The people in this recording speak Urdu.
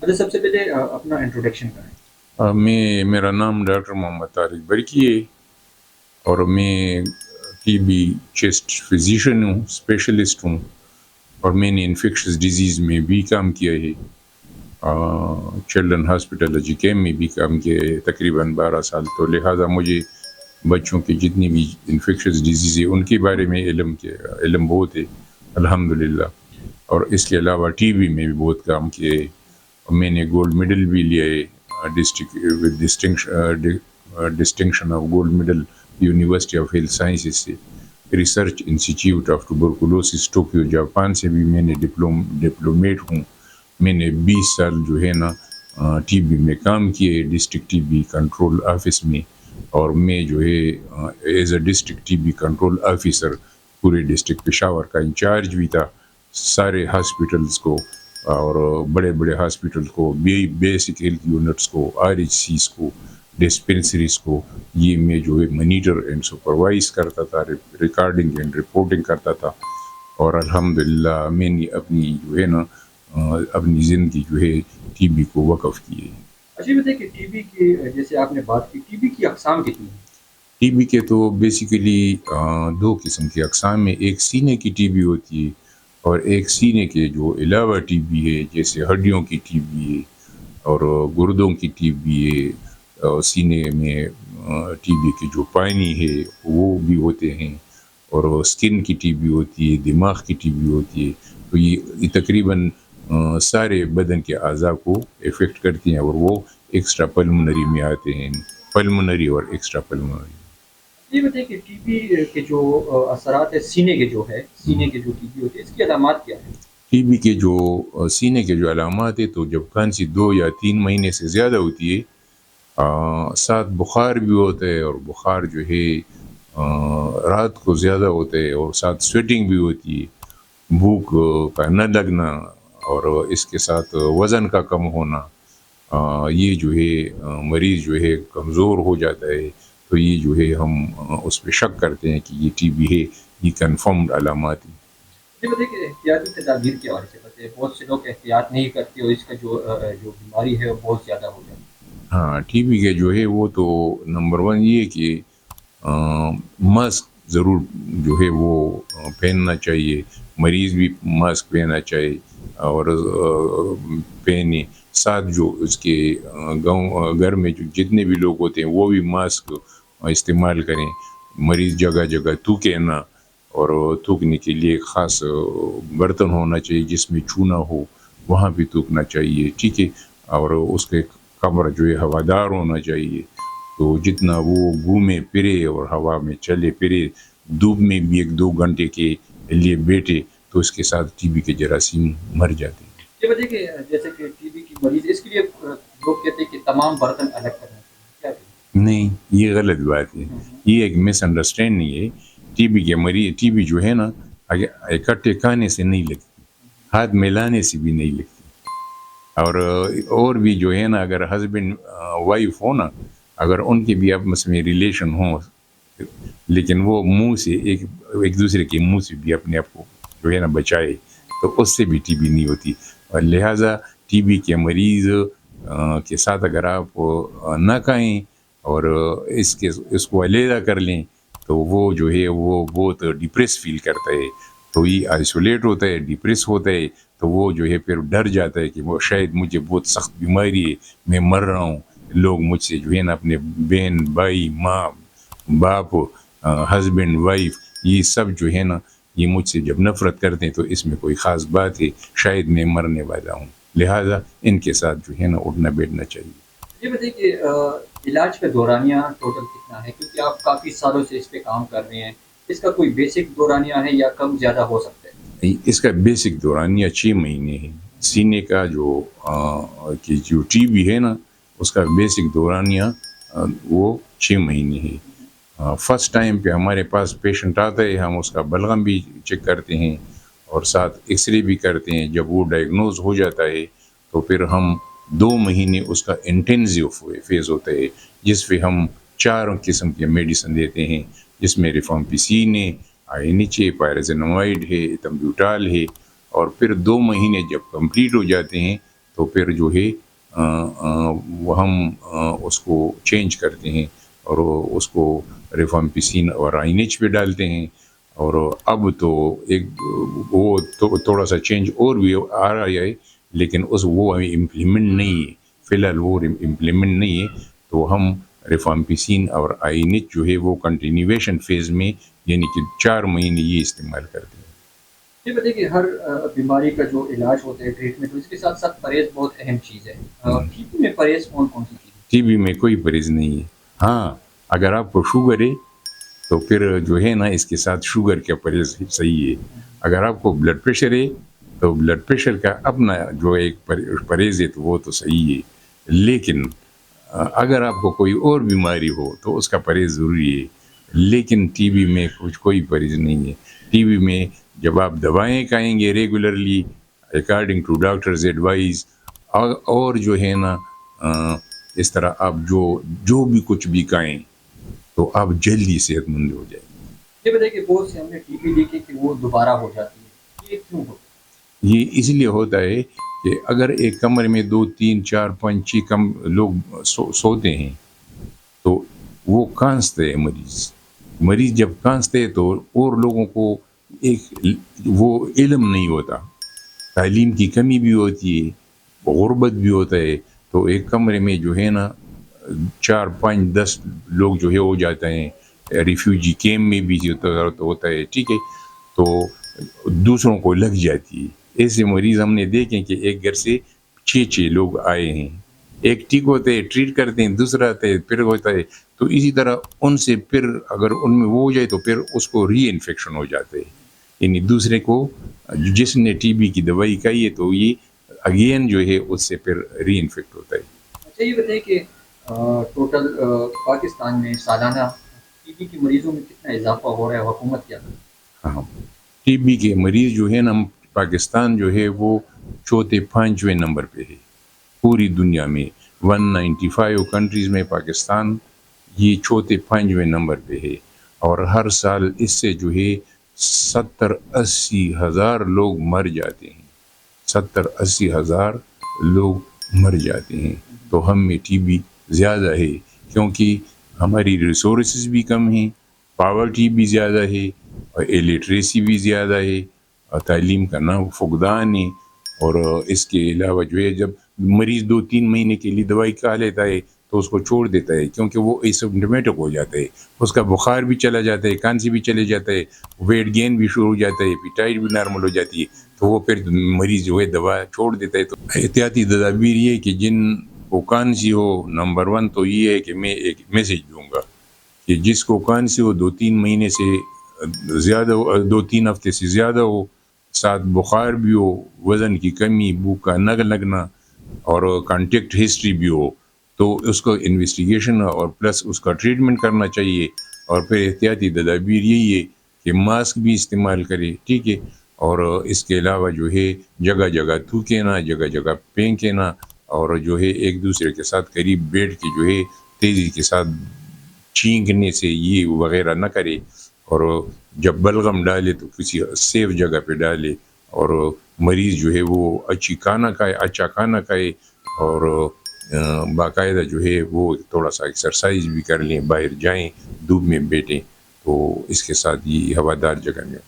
اچھا، سب سے پہلے اپنا انٹروڈکشن کریں. میرا نام ڈاکٹر محمد طارق برکی ہے اور میں ٹی بی چیسٹ فزیشین ہوں، اسپیشلسٹ ہوں، اور میں نے انفیکشس ڈیزیز میں بھی کام کیا ہے. چلڈرن ہاسپٹل اجیکیم میں بھی کام کیا ہے تقریباً 12 سال. تو لہٰذا مجھے بچوں کی جتنی بھی انفیکشس ڈیزیز ہے ان کے بارے میں علم بہت ہے الحمدللہ. اور اس کے علاوہ ٹی بی میں بھی بہت کام کیا ہے. میں نے گولڈ میڈل بھی لیا ہے distinction of gold medal university of health sciences سے. Research institute of tuberculosis Tokyo Japan سے بھی میں نے ڈپلومیٹ ہوں. میں نے 20 سال جو ہے نا ٹی بی میں کام کیے district T B control office میں. اور میں جو ہے as a district T B control officer پورے ڈسٹرکٹ پشاور کا انچارج بھی تھا. سارے ہاسپٹلس کو اور بڑے بڑے ہاسپٹل کو، بیسک ہیلتھ یونٹس کو، آر ایچ سیز کو، ڈسپنسریز کو، یہ میں جو ہے منیٹر اینڈ سپروائز کرتا تھا، ریکارڈنگ اینڈ رپورٹنگ کرتا تھا. اور الحمدللہ میں نے اپنی جو ہے نا اپنی زندگی جو ہے ٹی بی کو وقف کی ہے. اچھا، یہ بتائیں کہ ٹی بی کی جیسے آپ نے بات کی، ٹی بی کی اقسام کتنی ہیں؟ ٹی بی کے تو بیسیکلی 2 قسم کی اقسام میں، ایک سینے کی ٹی بی ہوتی ہے اور ایک سینے کے جو علاوہ ٹی بی ہے، جیسے ہڈیوں کی ٹی بی ہے اور گردوں کی ٹی بی ہے. سینے میں ٹی بی کے جو پانی ہے وہ بھی ہوتے ہیں، اور اسکن کی ٹی بی ہوتی ہے، دماغ کی ٹی بی ہوتی ہے. تو یہ تقریباً سارے بدن کے اعضاء کو افیکٹ کرتی ہیں، اور وہ ایکسٹرا پلمنری میں آتے ہیں، پلمنری اور ایکسٹرا پلمنری. یہ بتائیں کہ ٹی بی کے جو اثرات ہے، سینے کے جو ہے، سینے کے جو ٹی بی ہوتی ہے، اس کی علامات کیا ہیں؟ ٹی بی کے جو سینے کے جو علامات ہیں، تو جب کھانسی 2 یا 3 مہینے سے زیادہ ہوتی ہے، ساتھ بخار بھی ہوتا ہے، اور بخار جو ہے رات کو زیادہ ہوتا ہے، اور ساتھ سویٹنگ بھی ہوتی ہے، بھوک کا نہ لگنا، اور اس کے ساتھ وزن کا کم ہونا. یہ جو ہے مریض جو ہے کمزور ہو جاتا ہے. تو یہ جو ہے ہم اس پہ شک کرتے ہیں کہ یہ ٹی بی ہے. یہ کنفرمڈ علامات ہیں. یہ بتائیں کہ احتیاطی تدابیر کے حوالے سے بتائیں، بہت سے لوگ احتیاط نہیں کرتے اور اس کا جو بیماری ہے وہ بہت زیادہ ہو جاتی ہے. ہاں، ٹی بی کے جو ہے وہ تو نمبر 1 یہ کہ ماسک ضرور جو ہے وہ پہننا چاہیے. مریض بھی ماسک پہننا چاہیے اور پہنے. ساتھ جو اس کے گھر میں جو جتنے بھی لوگ ہوتے ہیں وہ بھی ماسک استعمال کریں. مریض جگہ جگہ تھوکے نہ، اور تھوکنے کے لیے خاص برتن ہونا چاہیے جس میں چونا ہو، وہاں بھی تھوکنا چاہیے. ٹھیک ہے. اور اس کے کمر جو ہے ہوادار ہونا چاہیے. تو جتنا وہ گھومے پھرے اور ہوا میں چلے پھرے، دھوپ میں بھی 1-2 گھنٹے کے لیے بیٹھے، تو اس کے ساتھ ٹی بی کے جراثیم مر جاتے ہیں. یہ بتائیں کہ جیسے کہ ٹی بی کی مریض، اس کے لیے لوگ کہتے ہیں کہ تمام برتن الگ کرنا چاہیے، کیا کہیں؟ نہیں، یہ غلط بات ہے. یہ ایک مس انڈرسٹینڈنگ ہے. ٹی بی کے مریض، ٹی بی جو ہے نا اکٹھے کھانے سے نہیں لگتی، ہاتھ ملانے سے بھی نہیں لگتی. اور بھی جو ہے نا، اگر ہسبینڈ وائف ہو نا، اگر ان کے بھی آپس میں ریلیشن ہو، لیکن وہ منہ سے ایک دوسرے کے منہ سے بھی اپنے آپ کو جو ہے نا بچائے، تو اس سے بھی ٹی بی نہیں ہوتی. اور لہٰذا ٹی بی کے مریض کے ساتھ اگر آپ نہ کھائیں اور اس کو علیحدہ کر لیں، تو وہ جو ہے وہ بہت ڈپریس فیل کرتا ہے. تو یہ آئسولیٹ ہوتا ہے، ڈپریس ہوتا ہے. تو وہ جو ہے پھر ڈر جاتا ہے کہ وہ شاید مجھے بہت سخت بیماری ہے، میں مر رہا ہوں. لوگ مجھ سے جو ہے نا اپنے بہن، بھائی، ماں، باپ، ہسبینڈ، وائف، یہ سب جو ہے نا یہ مجھ سے جب نفرت کرتے ہیں، تو اس میں کوئی خاص بات ہے، شاید میں مرنے والا ہوں. لہٰذا ان کے ساتھ جو ہے نا اٹھنا بیٹھنا چاہیے. یہ بتائیں کہ علاج کا دورانیہ ٹوٹل کتنا ہے، کیونکہ آپ کافی سالوں سے اس پہ کام کر رہے ہیں. اس کا کوئی بیسک دورانیہ ہے یا کم زیادہ ہو سکتا ہے؟ اس کا بیسک دورانیہ 6 مہینے ہے. سینے کا جو ٹی بی ہے نا، اس کا بیسک دورانیہ وہ 6 مہینے ہے. فرسٹ ٹائم پہ ہمارے پاس پیشنٹ آتا ہے، ہم اس کا بلغم بھی چیک کرتے ہیں اور ساتھ ایکس رے بھی کرتے ہیں. جب وہ ڈائگنوز ہو جاتا ہے تو پھر ہم 2 مہینے اس کا انٹینسیو فیز ہوتا ہے، جس پہ ہم 4 قسم کے میڈیسن دیتے ہیں، جس میں ریفامپیسین ہے، INH ہے، پائرازینامائڈ ہے، ایتھمبیوٹال ہے. اور پھر 2 مہینے جب کمپلیٹ ہو جاتے ہیں تو پھر جو ہے وہ ہم اس کو چینج کرتے ہیں اور اس کو ریفامپسین اور آئینیچ پہ ڈالتے ہیں. اور اب تو ایک وہ تھوڑا سا چینج اور بھی آ رہا ہے لیکن وہ امپلیمنٹ نہیں ہے فی الحال، وہ امپلیمنٹ نہیں ہے. تو ہم ریفامپسین اور آئینچ جو ہے وہ کنٹینیویشن فیز میں یعنی کہ 4 مہینے یہ استعمال کرتے ہیں. یہ بتائیے کہ ہر بیماری کا جو علاج ہوتا ہے ٹریٹمنٹ، اس کے ساتھ ساتھ پرہیز بہت اہم چیز ہے. ٹی بی میں پرہیز کون کون سی چیز ہے؟ ٹی بی میں کوئی پرہیز نہیں ہے. ہاں اگر آپ کو شوگر ہے تو پھر جو ہے نا اس کے ساتھ شوگر کا پرہیز صحیح ہے. اگر آپ کو بلڈ پریشر ہے تو بلڈ پریشر کا اپنا جو ایک پرہیز ہے تو وہ تو صحیح ہے. لیکن اگر آپ کو کوئی اور بیماری ہو تو اس کا پرہیز ضروری ہے. لیکن ٹی بی میں کوئی پرہیز نہیں ہے. ٹی بی میں جب آپ دوائیں کھائیں گے regularly according to doctor's advice اور جو ہے نا اس طرح آپ جو بھی کچھ بھی کھائیں تو آپ جلدی صحت مند ہو جائیں. یہ بتائیے کہ بہت سے ہم نے ٹی بی دیکھی کہ وہ دوبارہ ہو جاتی ہے، یہ کیوں ہوتا ہے؟ یہ اس لیے ہوتا ہے کہ اگر ایک کمرے میں 2 3 4 5 6 لوگ سوتے ہیں تو وہ کانستے ہے مریض جب کانستے تو اور لوگوں کو ایک وہ علم نہیں ہوتا، تعلیم کی کمی بھی ہوتی ہے، غربت بھی ہوتا ہے. تو ایک کمرے میں جو ہے نا 4 5 10 لوگ جو ہے ہو جاتے ہیں. ریفیوجی کیمپ میں بھی ہوتا ہے، ٹھیک ہے. تو دوسروں کو لگ جاتی ہے. ایسے مریض ہم نے دیکھے کہ ایک گھر سے 6 لوگ آئے ہیں، ایک ٹھیک ہوتے ہیں ٹریٹ کرتے ہیں، دوسرا آتا ہے پھر ہوتا ہے. تو اسی طرح ان سے پھر اگر ان میں وہ ہو جائے تو پھر اس کو ری انفیکشن ہو جاتا ہے. یعنی دوسرے کو جس نے ٹی بی کی دوائی کھائی ہے تو یہ اگین جو ہے اس سے پھر ری انفیکٹ ہوتا ہے. اچھا یہ بتائیے کہ ٹوٹل پاکستان میں سالانہ ٹی بی کے مریضوں میں کتنا اضافہ ہو رہا ہے، حکومت کیا کرے؟ ہاں ٹی بی کے مریض جو ہے نا پاکستان جو ہے وہ 5ویں نمبر پہ ہے پوری دنیا میں. 195 کنٹریز میں پاکستان یہ 5ویں نمبر پہ ہے. اور ہر سال اس سے جو ہے 70-80 ہزار لوگ مر جاتے ہیں. 70-80 ہزار لوگ مر جاتے ہیں. تو ہم میں ٹی بی زیادہ ہے کیونکہ ہماری ریسورسز بھی کم ہیں، پاورٹی بھی زیادہ ہے اور الٹریسی بھی زیادہ ہے اور تعلیم کا نہ فقدان ہے. اور اس کے علاوہ جو ہے جب مریض 2-3 مہینے کے لیے دوائی کھا لیتا ہے تو اس کو چھوڑ دیتا ہے کیونکہ وہ ایسمپٹومیٹک ہو جاتا ہے، اس کا بخار بھی چلا جاتا ہے، کھانسی بھی چلے جاتا ہے، ویٹ گین بھی شروع ہو جاتا ہے، ایپیٹائٹ بھی نارمل ہو جاتی ہے. تو وہ پھر مریض جو ہے دوا چھوڑ دیتا ہے. تو احتیاطی تدابیر یہ کہ جن کو کھانسی ہو، نمبر 1 تو یہ ہے کہ میں ایک میسیج دوں گا کہ جس کو کھانسی ہو 2-3 مہینے سے زیادہ ہو، 2-3 ہفتے سے زیادہ ہو، ساتھ بخار بھی ہو، وزن کی کمی، بھوک کا نہ لگنا اور کانٹیکٹ ہسٹری بھی ہو تو اس کو انویسٹیگیشن اور پلس اس کا ٹریٹمنٹ کرنا چاہیے. اور پھر احتیاطی تدابیر یہی ہے کہ ماسک بھی استعمال کرے، ٹھیک ہے. اور اس کے علاوہ جو ہے جگہ جگہ تھوکے نہ، جگہ جگہ پھینکے نہ، اور جو ہے ایک دوسرے کے ساتھ قریب بیٹھ کے جو ہے تیزی کے ساتھ چھینکنے سے یہ وغیرہ نہ کرے. اور جب بلغم ڈالے تو کسی سیف جگہ پہ ڈالے. اور مریض جو ہے وہ اچھا کھانا کھائے اور باقاعدہ جو ہے وہ تھوڑا سا ایکسرسائز بھی کر لیں، باہر جائیں، دھوپ میں بیٹھیں تو اس کے ساتھ یہ ہوادار جگہ میں